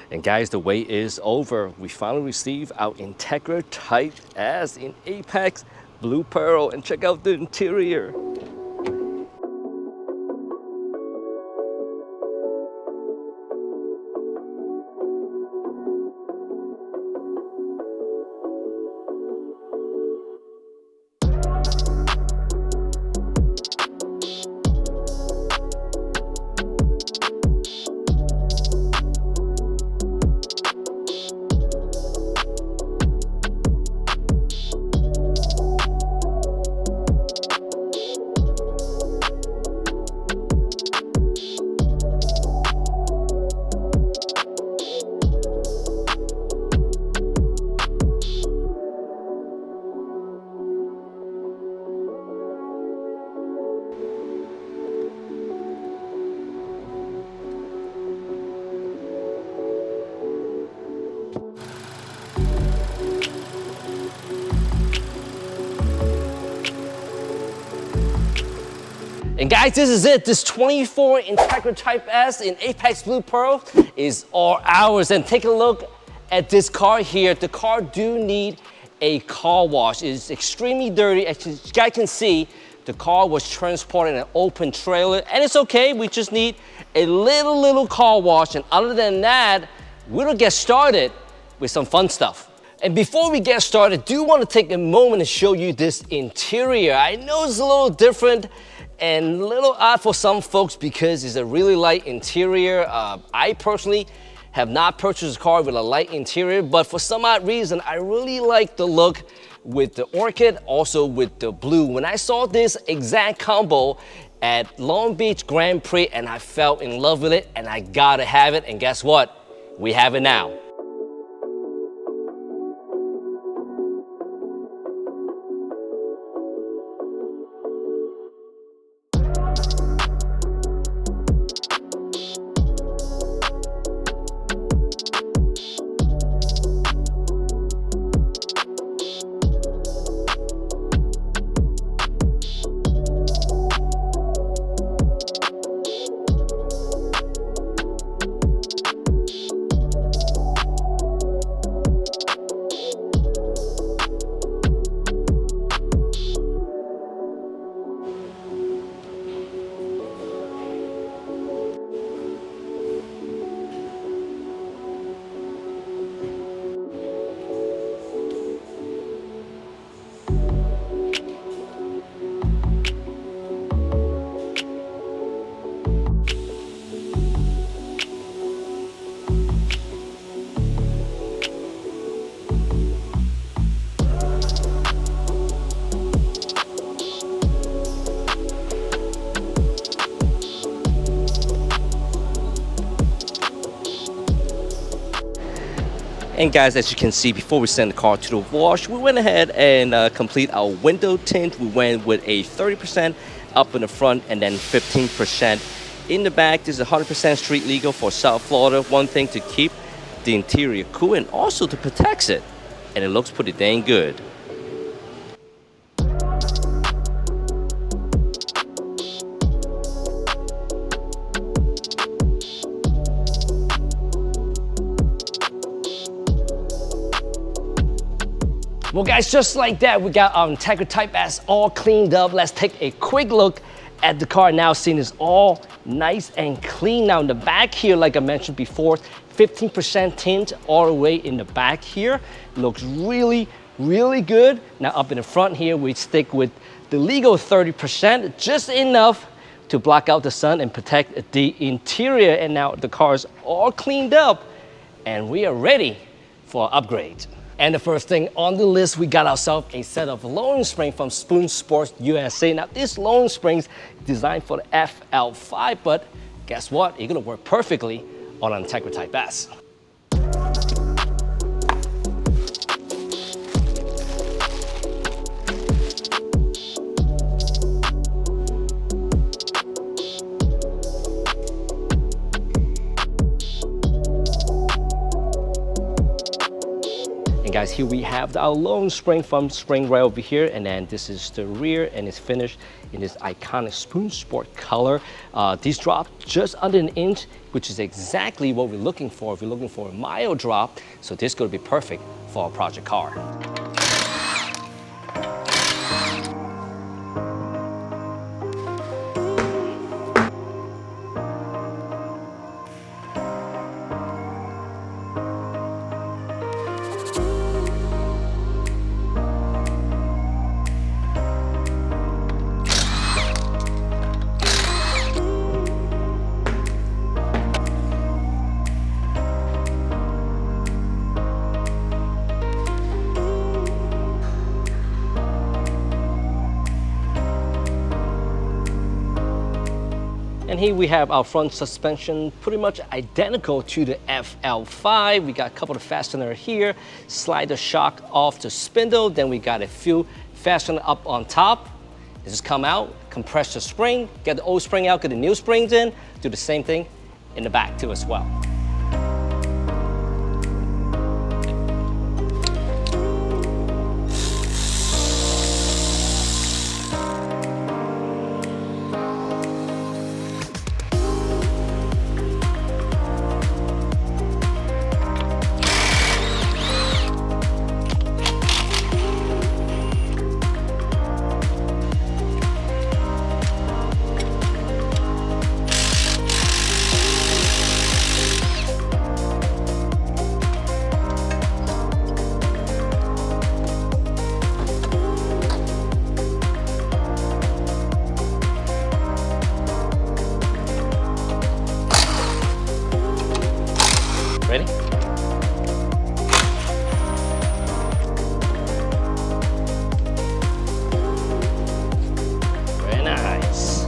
And guys, the wait is over. We finally received our Integra Type-S in Apex Blue Pearl, and check out the interior. And guys, this is it. This 24 Integra Type-S in Apex Blue Pearl is all ours. And take a look at this car here. The car do need a car wash. It's extremely dirty. As you guys can see, the car was transported in an open trailer, and it's okay. We just need a little car wash. And other than that, we'll get started with some fun stuff. And before we get started, I do want to take a moment to show you this interior. I know it's a little different and a little odd for some folks because it's a really light interior. I personally have not purchased a car with a light interior, but for some odd reason, I really like the look with the orchid, also with the blue. When I saw this exact combo at Long Beach Grand Prix, and I fell in love with it, and I gotta have it, and guess what? We have it now. And guys, as you can see, before we send the car to the wash, we went ahead and complete our window tint. We went with a 30% up in the front and then 15% in the back. This is 100% street legal for South Florida. One thing to keep the interior cool and also to protect it. And it looks pretty dang good. Well guys, just like that, we got our Integra Type-S all cleaned up. Let's take a quick look at the car now. Seeing it's all nice and clean. Now in the back here, like I mentioned before, 15% tint all the way in the back here. Looks really good. Now up in the front here, we stick with the legal 30%, just enough to block out the sun and protect the interior. And now the car is all cleaned up and we are ready for an upgrade. And the first thing on the list, we got ourselves a set of lowering springs from Spoon Sports USA. Now this lowering springs designed for the FL5, but guess what? It's gonna work perfectly on an Integra Type-S. guys, here we have our lone spring from spring right over here, and then this is the rear, and it's finished in this iconic Spoon Sport color. These drop just under an inch, which is exactly what we're looking for if you're looking for a mild drop. So this is going to be perfect for our project car. And here we have our front suspension pretty much identical to the FL5. We got a couple of fasteners here, slide the shock off the spindle, then we got a few fasteners up on top. This is come out, compress the spring, get the old spring out, get the new springs in, do the same thing in the back too as well. Ready? Very nice.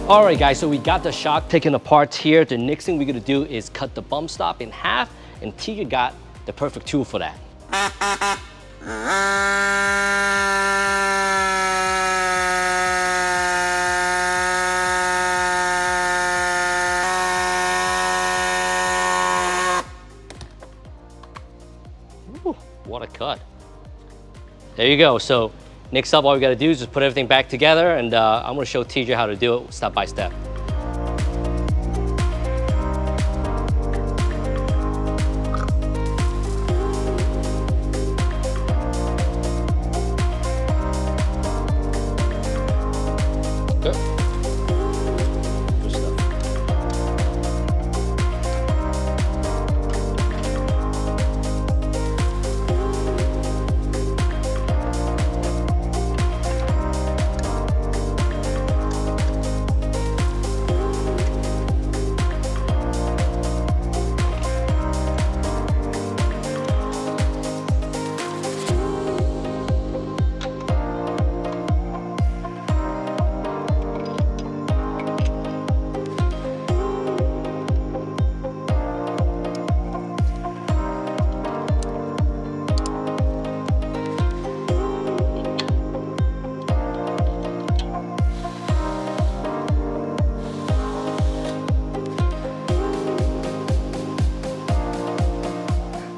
All right, guys, so we got the shock taken apart here. The next thing we're gonna do is cut the bump stop in half, and Tia got the perfect tool for that. Ooh, what a cut. There you go. So next up, all we gotta do is just put everything back together, and I'm gonna show TJ how to do it step by step. Good. Good stuff.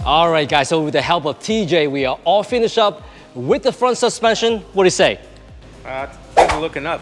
All right, guys, so with the help of TJ, we are all finished up with the front suspension. What do you say? Things are looking up,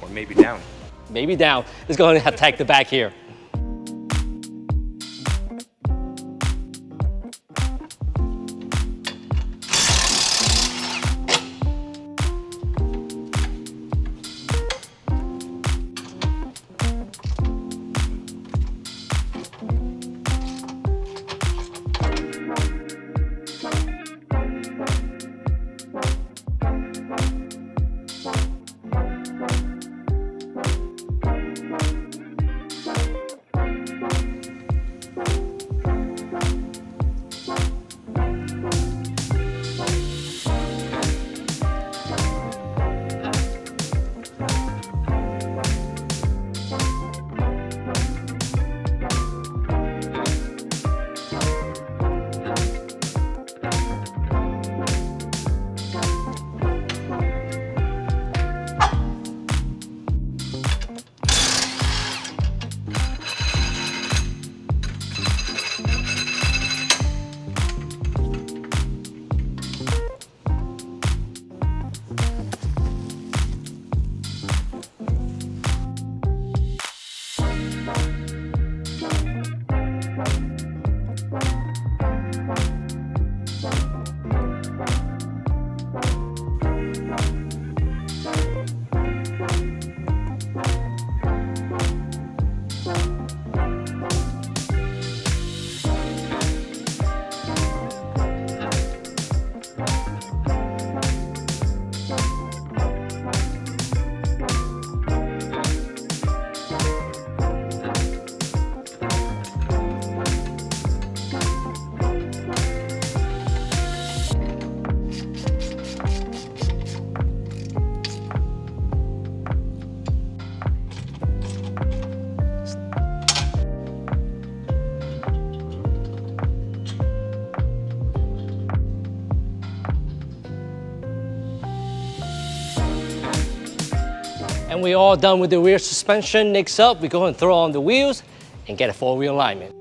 or maybe down. Maybe down. Let's go ahead and attack the back here. And we're all done with the rear suspension. Next up, we go and throw on the wheels and get a 4-wheel alignment.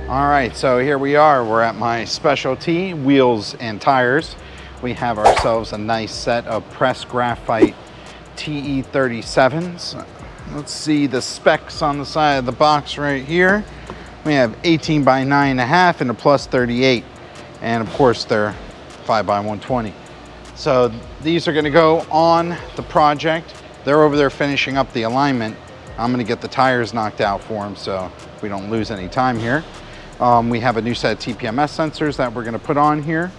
All right, so here we are. We're at my specialty, wheels and tires. We have ourselves a nice set of pressed graphite TE37s. Let's see the specs on the side of the box right here. We have 18 by 9.5 and a plus 38. And of course they're 5 by 120. So these are gonna go on the project. They're over there finishing up the alignment. I'm gonna get the tires knocked out for them so we don't lose any time here. We have a new set of TPMS sensors that we're gonna put on here.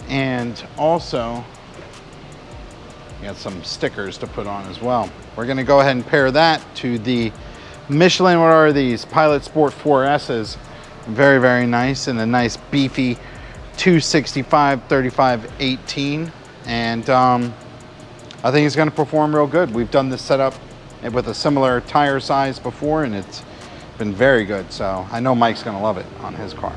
And also, we got some stickers to put on as well. We're gonna go ahead and pair that to the Michelin, what are these? Pilot Sport 4S's. Very, very nice, and a nice beefy 265/35/18. And I think it's gonna perform real good. We've done this setup with a similar tire size before, and it's been very good. So I know Mike's gonna love it on his car.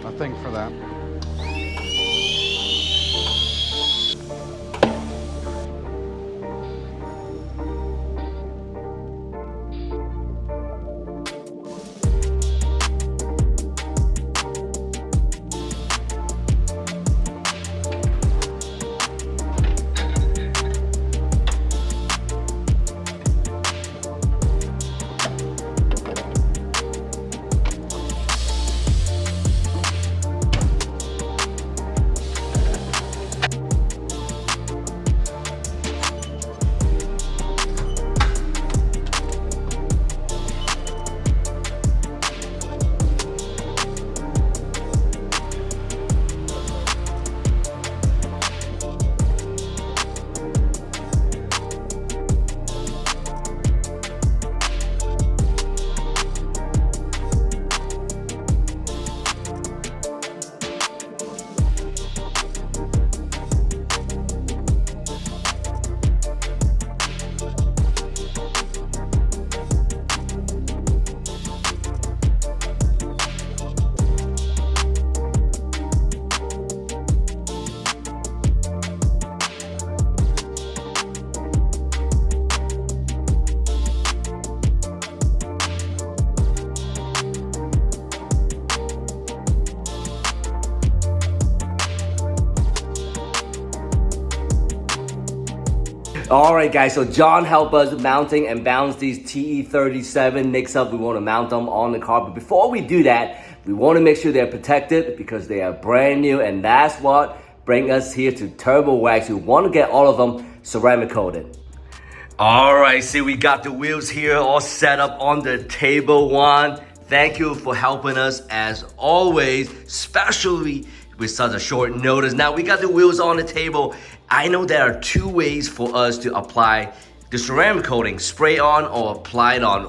Nothing for that. All right, guys, so John helped us mounting and balance these TE37. Next up, we want to mount them on the car. But before we do that, we want to make sure they're protected because they are brand new, and that's what brings us here to Turbo Wax. We want to get all of them ceramic coated. All right, see, we got the wheels here all set up on the table. Juan, thank you for helping us as always, especially with such a short notice. Now we got the wheels on the table. I know there are two ways for us to apply the ceramic coating, spray on or apply it on.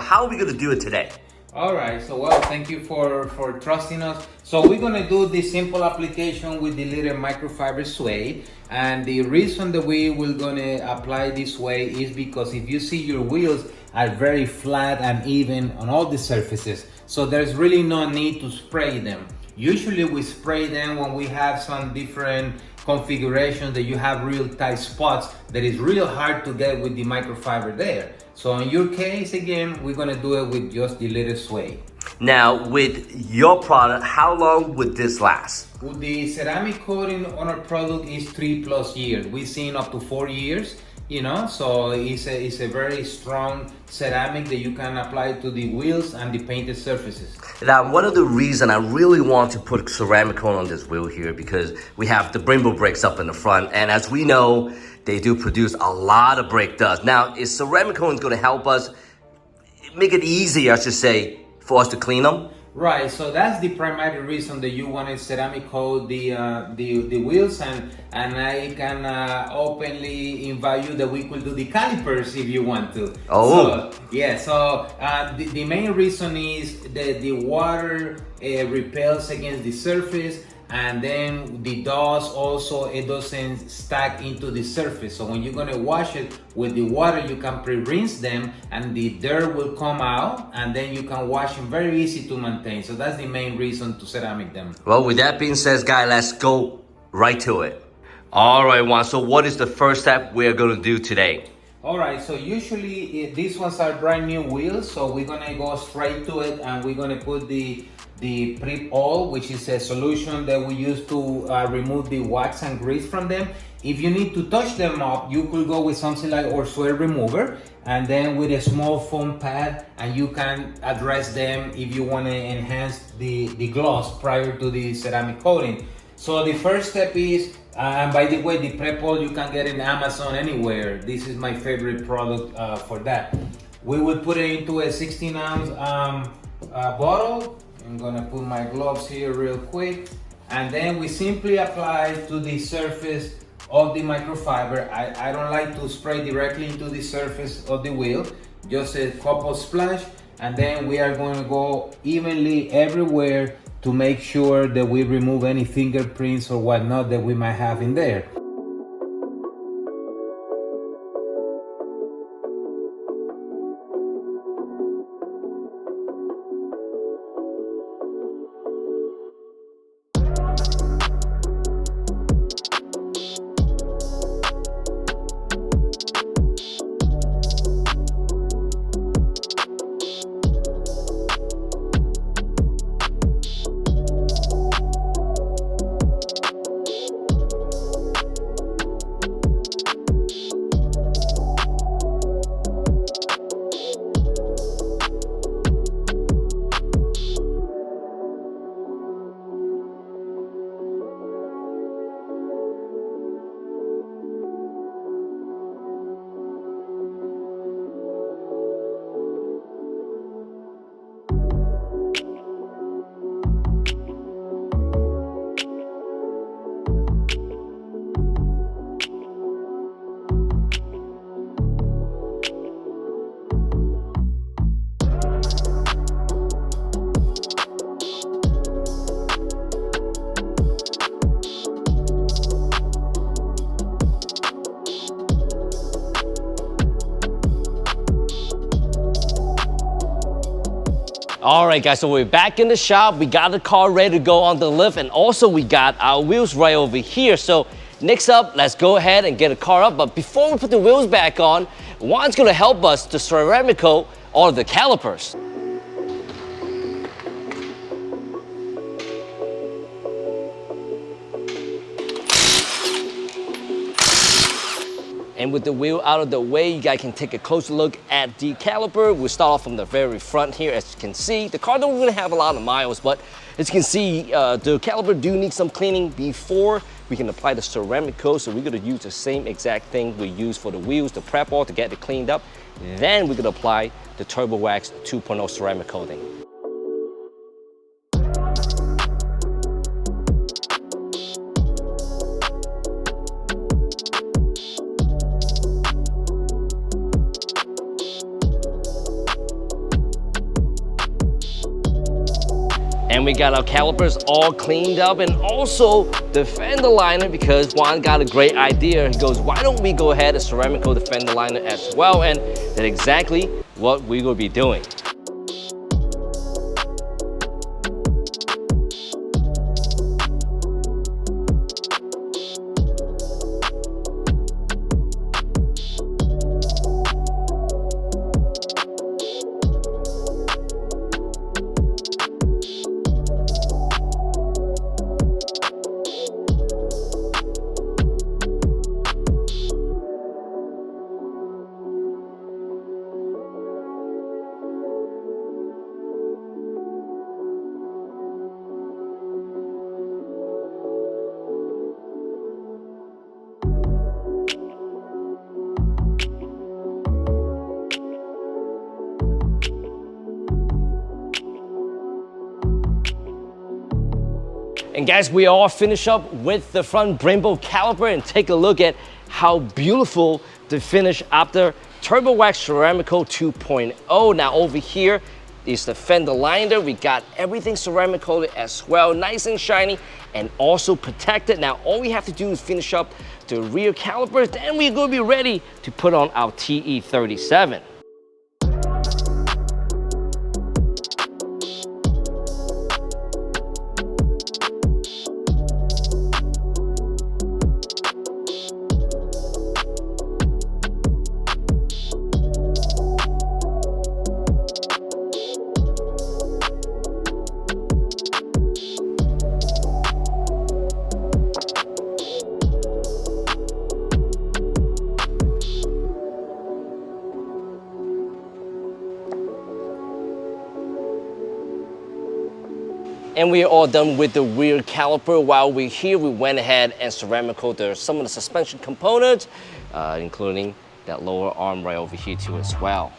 How are we gonna do it today? All right, so well, thank you for trusting us. So we're gonna do this simple application with the little microfiber suede. And the reason that we will gonna apply this way is because if you see your wheels are very flat and even on all the surfaces. So there's really no need to spray them. Usually we spray them when we have some different configurations that you have real tight spots that is real hard to get with the microfiber there. So in your case, again, we're gonna do it with just the little suede. Now, with your product, how long would this last? With the ceramic coating on our product is 3+ years. We've seen up to 4 years, you know, so it's a very strong ceramic that you can apply to the wheels and the painted surfaces. Now, one of the reasons I really want to put ceramic coat on this wheel here because we have the Brembo brakes up in the front, and as we know, they do produce a lot of brake dust. Now, is ceramic coating going to help us make it easier, I should say, for us to clean them? Right, so that's the primary reason that you want to ceramic coat the wheels, and I can openly invite you that we could do the calipers if you want to. Oh. So, yeah, so the main reason is that the water repels against the surface, and then the dust also, it doesn't stack into the surface. So when you're gonna wash it with the water, you can pre-rinse them and the dirt will come out, and then you can wash them very easy to maintain. So that's the main reason to ceramic them. Well, with that being said, guys, let's go right to it. All right, Juan, so what is the first step we're gonna do today? All right, so usually these ones are brand new wheels, so we're gonna go straight to it, and we're gonna put the Prep Oil, which is a solution that we use to remove the wax and grease from them. If you need to touch them up, you could go with something like our Swirl remover, and then with a small foam pad, and you can address them if you want to enhance the gloss prior to the ceramic coating. So the first step is, and by the way, the Prep Oil you can get in Amazon anywhere. This is my favorite product for that. We will put it into a 16-ounce bottle. I'm gonna put my gloves here real quick, and then we simply apply to the surface of the microfiber. I don't like to spray directly into the surface of the wheel, just a couple splash, and then we are going to go evenly everywhere to make sure that we remove any fingerprints or whatnot that we might have in there. All right, guys, so we're back in the shop. We got the car ready to go on the lift, and also we got our wheels right over here. So next up, let's go ahead and get the car up. But before we put the wheels back on, Juan's gonna help us to ceramic coat all of the calipers. And with the wheel out of the way, you guys can take a closer look at the caliper. We'll start off from the very front here. As you can see, the car don't really have a lot of miles, but as you can see, the caliper do need some cleaning before we can apply the ceramic coat. So we're gonna use the same exact thing we use for the wheels, the prep all to get it cleaned up. Then we're gonna apply the Turbo Wax 2.0 ceramic coating. And we got our calipers all cleaned up, and also the fender liner, because Juan got a great idea. He goes, why don't we go ahead and ceramic coat the fender liner as well? And that's exactly what we will be doing. And guys, we all finish up with the front Brembo caliper and take a look at how beautiful the finish after Turbo Wax Ceramic Coat 2.0. Now over here is the fender liner. We got everything ceramic coated as well, nice and shiny and also protected. Now all we have to do is finish up the rear calipers, then we're gonna be ready to put on our TE37. And we are all done with the rear caliper. While we're here, we went ahead and ceramic coated some of the suspension components, including that lower arm right over here too as well.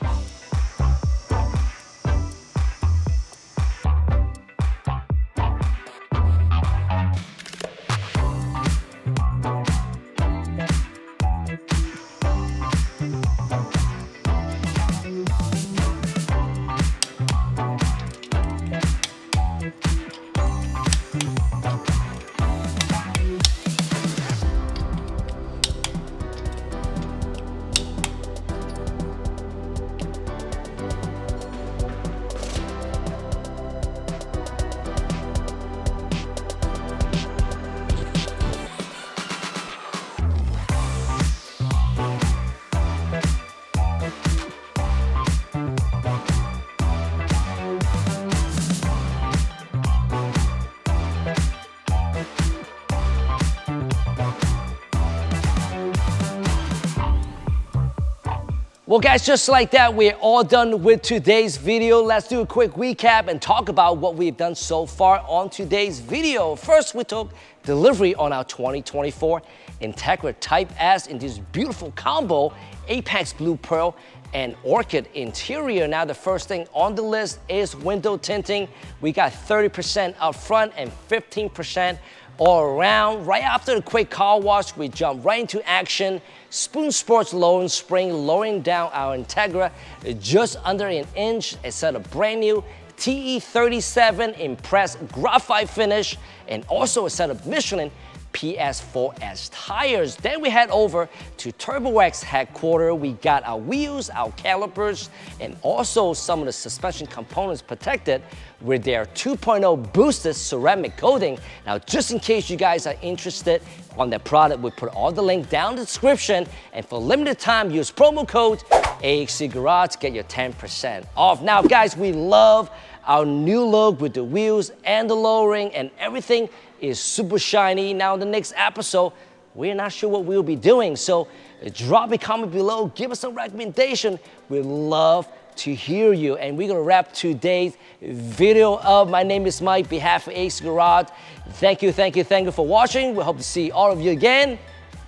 Well guys, just like that, we're all done with today's video. Let's do a quick recap and talk about what we've done so far on today's video. First, we took delivery on our 2024 Integra Type-S in this beautiful combo, Apex Blue Pearl and Orchid interior. Now the first thing on the list is window tinting. We got 30% up front and 15% all around. Right after the quick car wash, we jump right into action. Spoon Sports lowering spring, lowering down our Integra just under an inch. A set of brand new TE37 Impress graphite finish, and also a set of Michelin PS4S tires. Then we head over to Turbo Wax headquarters. We got our wheels, our calipers, and also some of the suspension components protected with their 2.0 boosted ceramic coating. Now, just in case you guys are interested on that product, we put all the link down in the description. And for limited time, use promo code AHC Garage to get your 10% off. Now, guys, we love our new look with the wheels and the lowering, and everything is super shiny. Now in the next episode, we're not sure what we'll be doing. So drop a comment below, give us a recommendation. We'd love to hear you. And we're gonna wrap today's video up. My name is Mike, behalf of Ace Garage. Thank you for watching. We hope to see all of you again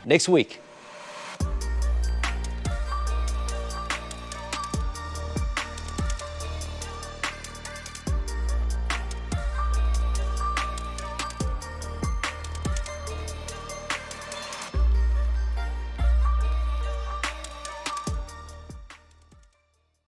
next week.